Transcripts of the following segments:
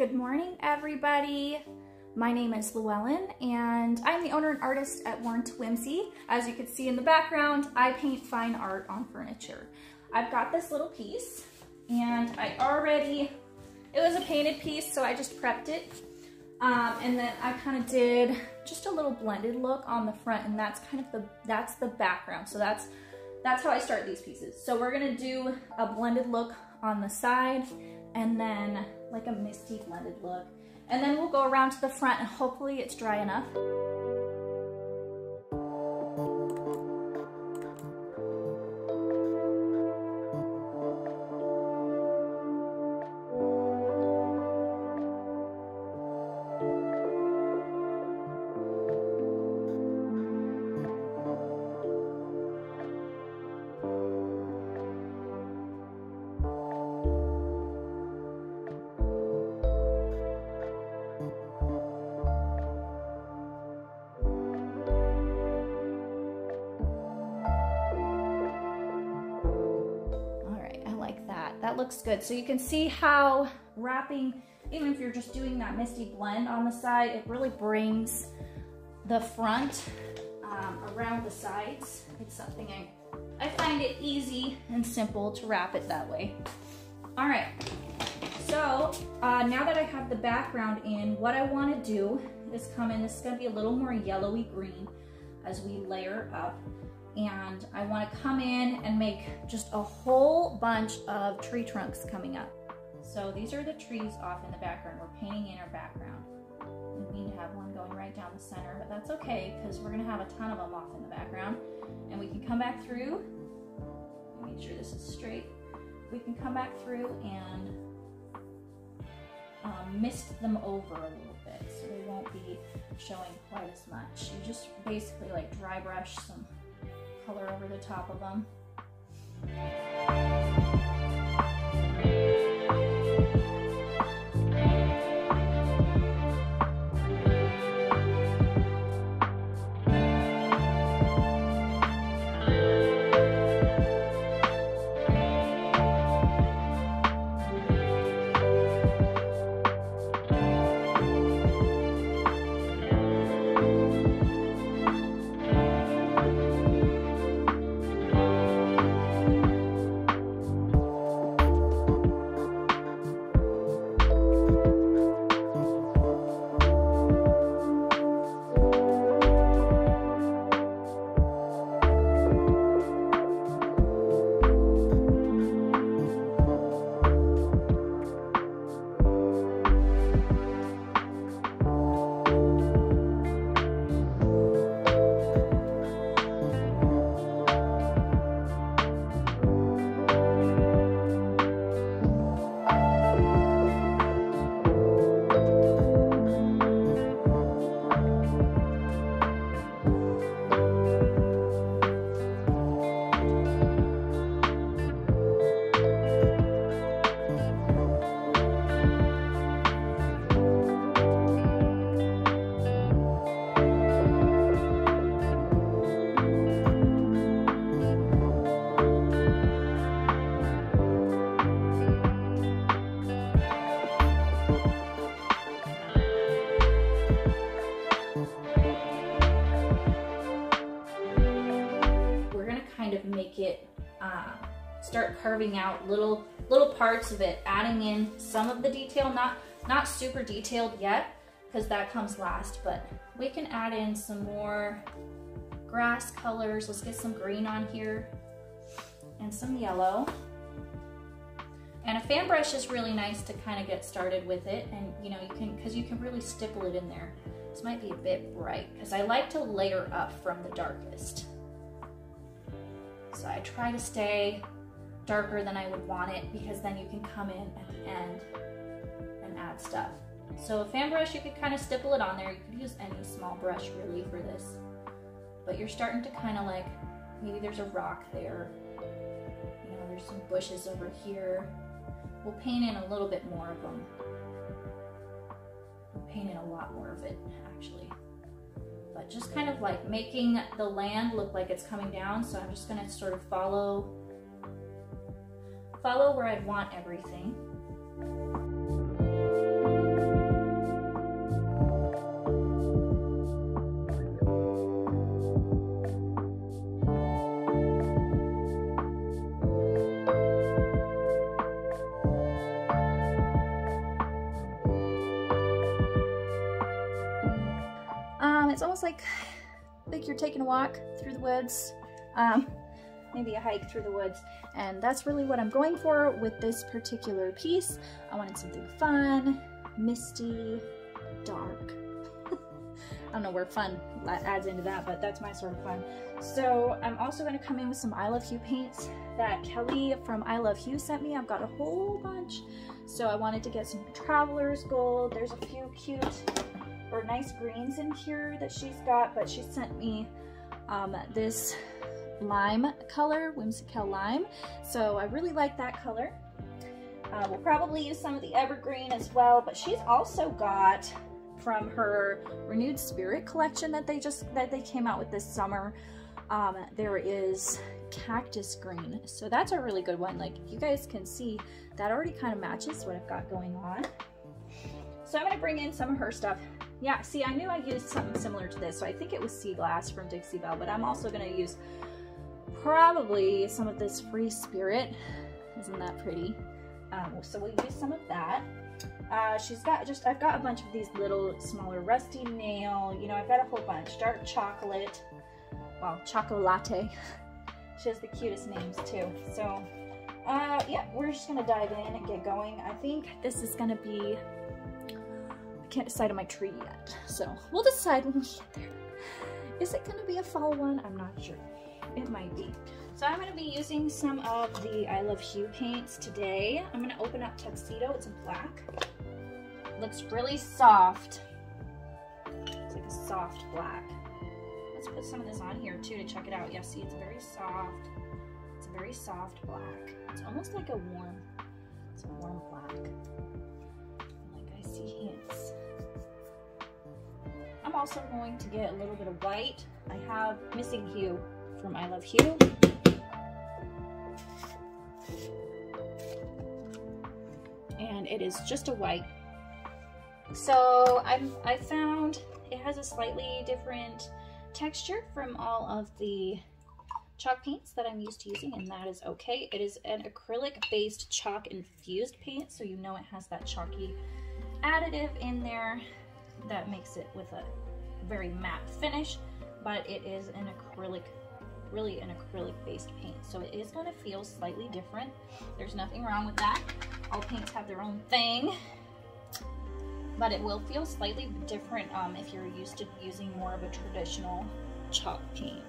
Good morning, everybody. My name is Llewellyn, and I'm the owner and artist at Worn to Whimsy. As you can see in the background, I paint fine art on furniture. I've got this little piece, and it was a painted piece, so I just prepped it. And then I kind of did just a little blended look on the front, and that's kind of that's the background. So that's how I start these pieces. So we're gonna do a blended look on the side, and then like a misty blended look. And then we'll go around to the front, and hopefully it's dry enough. That looks good. So you can see how wrapping, even if you're just doing that misty blend on the side, it really brings the front around the sides. It's something I find it easy and simple to wrap it that way. All right, so now that I have the background in, what I want to do is come in. This is going to be a little more yellowy green as we layer up. And I want to come in and make just a whole bunch of tree trunks coming up. So these are the trees off in the background. We're painting in our background. We need to have one going right down the center, but that's okay because we're going to have a ton of them off in the background. And we can come back through, make sure this is straight. We can come back through and mist them over a little bit so they won't be showing quite as much. You just basically like dry brush some color over the top of them. Make it start carving out little parts of it, adding in some of the detail, not super detailed yet because that comes last, but we can add in some more grass colors. Let's get some green on here and some yellow. And a fan brush is really nice to kind of get started with it, and you can really stipple it in there. This might be a bit bright because I like to layer up from the darkest. So I try to stay darker than I would want it because then you can come in at the end and add stuff. So a fan brush, you could kind of stipple it on there. You could use any small brush really for this. But you're starting to kind of like, maybe there's a rock there. You know, there's some bushes over here. We'll paint in a little bit more of them. We'll paint in a lot more of it, actually. But just kind of like making the land look like it's coming down. So I'm just gonna sort of follow where I'd want everything. looks like you're taking a walk through the woods, maybe a hike through the woods, and that's really what I'm going for with this particular piece. I wanted something fun, misty, dark. I don't know where fun adds into that, but that's my sort of fun. So I'm also going to come in with some Eye Love Hue paints that Kelly from Eye Love Hue sent me. I've got a whole bunch. So I wanted to get some Traveler's Gold. There's a few cute or nice greens in here that she's got, but she sent me this lime color, Whimsykel Lime. So I really like that color. We'll probably use some of the evergreen as well, but she's also got from her Renewed Spirit collection that they came out with this summer. There is Cactus Green, so that's a really good one. Like, you guys can see that already kind of matches what I've got going on. So I'm going to bring in some of her stuff. Yeah, see, I knew I used something similar to this, so I think it was Sea Glass from Dixie Belle, but I'm also going to use probably some of this Free Spirit. Isn't that pretty? So we'll use some of that. I've got a bunch of these little smaller Rusty Nail, you know, I've got a whole bunch. Dark Chocolate, well, Choc O'latte. She has the cutest names too. So, yeah, we're just gonna dive in and get going. I think this is gonna be, I can't decide on my tree yet, so we'll decide when we get there. Is it gonna be a fall one? I'm not sure. It might be. So I'm going to be using some of the Eye Love Hue paints today. I'm going to open up Tuxedo. It's a black. It looks really soft. It's like a soft black. Let's put some of this on here too to check it out. Yeah, see, it's very soft. It's a very soft black. It's almost like a warm, it's a warm black. Like I see hints. I'm also going to get a little bit of white. I have Missing Hue from Eye Love Hue. And it is just a white. So I found it has a slightly different texture from all of the chalk paints that I'm used to using, and that is okay. It is an acrylic based chalk infused paint, so you know it has that chalky additive in there that makes it with a very matte finish, but it is an acrylic, really an acrylic based paint, so it is going to feel slightly different. There's nothing wrong with that. All paints have their own thing, but it will feel slightly different if you're used to using more of a traditional chalk paint.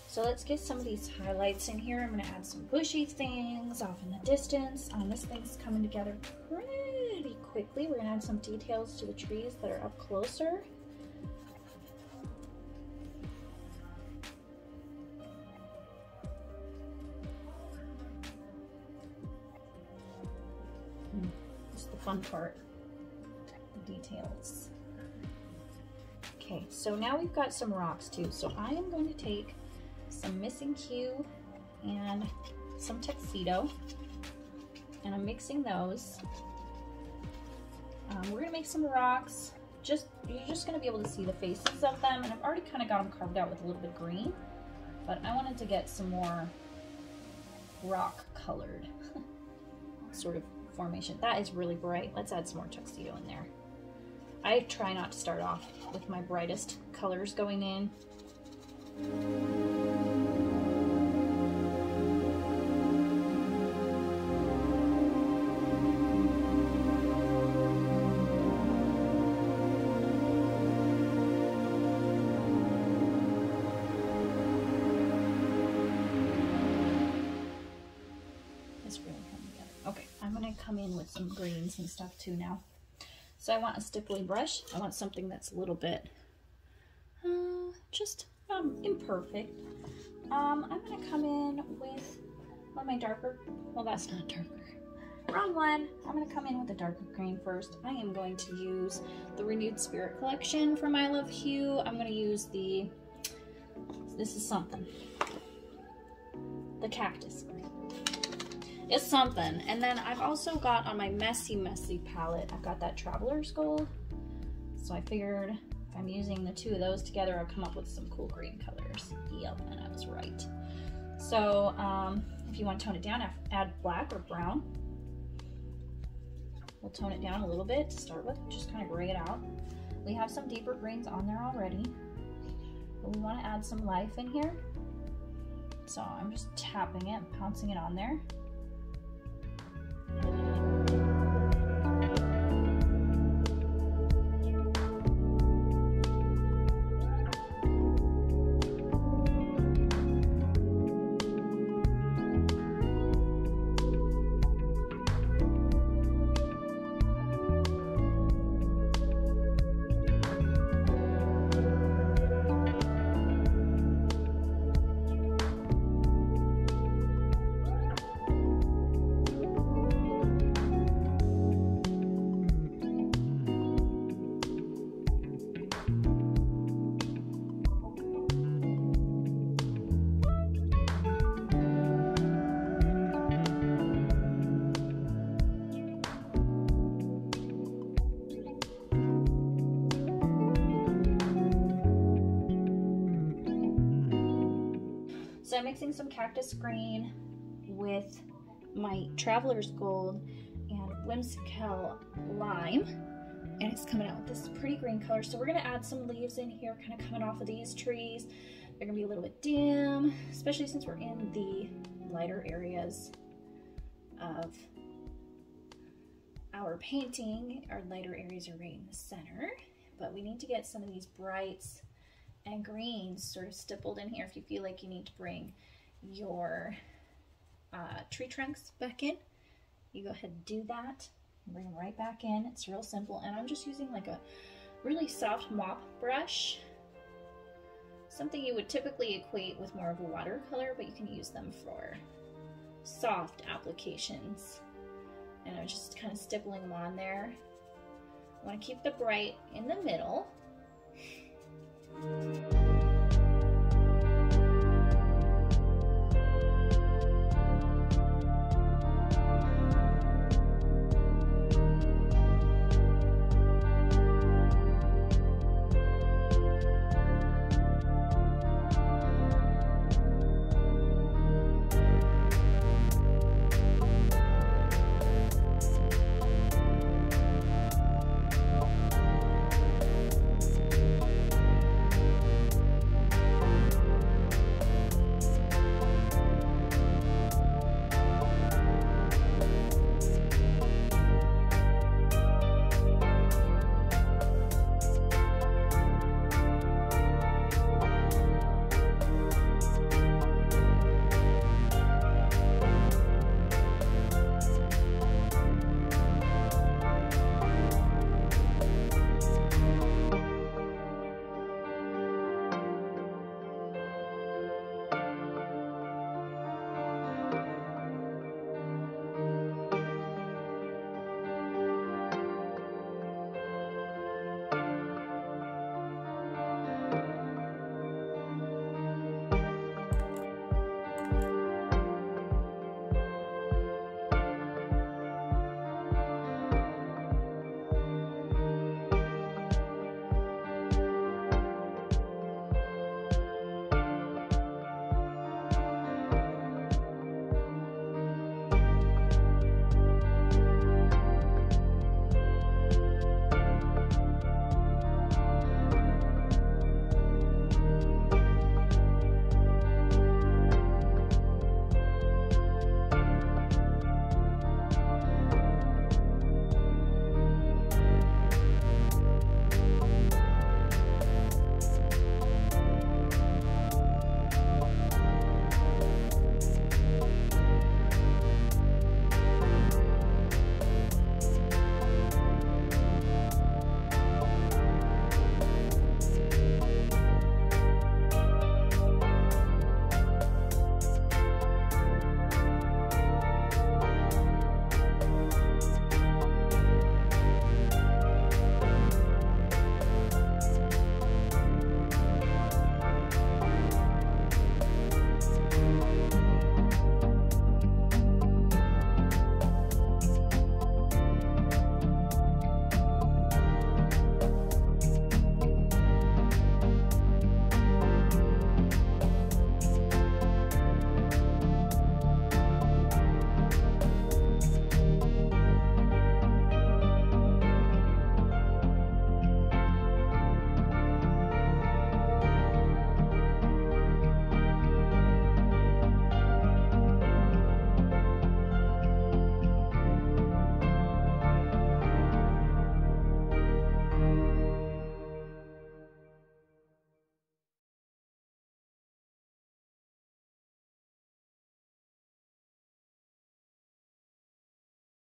So let's get some of these highlights in here. I'm going to add some bushy things off in the distance. This thing's coming together pretty quickly. We're going to add some details to the trees that are up closer. This is the fun part, the details. Okay, so now we've got some rocks too. So I am going to take some Missing Hue and some Tuxedo, and I'm mixing those. We're gonna make some rocks. You're just gonna be able to see the faces of them, and I've already kind of got them carved out with a little bit of green, but I wanted to get some more rock colored sort of formation. That is really bright. Let's add some more Tuxedo in there. I try not to start off with my brightest colors going in. Come in with some greens and stuff too now. So I want a stipply brush. I want something that's a little bit just imperfect. I'm gonna come in with one of my darker, well that's not darker, wrong one. I'm gonna come in with the darker green first. I am going to use the Renewed Spirit collection from Eye Love Hue. I'm gonna use the, this is something, the Cactus Green. It's something. And then I've also got on my Messy palette, I've got that Traveler's Gold. So I figured if I'm using the two of those together, I'll come up with some cool green colors. Yep, and I was right. So if you want to tone it down, add black or brown. We'll tone it down a little bit to start with, just kind of gray it out. We have some deeper greens on there already, but we want to add some life in here. So I'm just tapping it, pouncing it on there. So I'm mixing some Cactus Green with my Traveler's Gold and Whimsykel Lime, and it's coming out with this pretty green color. So we're gonna add some leaves in here, kind of coming off of these trees. They're gonna be a little bit dim, especially since we're in the lighter areas of our painting. Our lighter areas are right in the center, but we need to get some of these brights and greens sort of stippled in here. If you feel like you need to bring your tree trunks back in, you go ahead and do that. Bring them right back in. It's real simple, and I'm just using like a really soft mop brush, something you would typically equate with more of a watercolor, but you can use them for soft applications. And I'm just kind of stippling them on there. I want to keep the bright in the middle.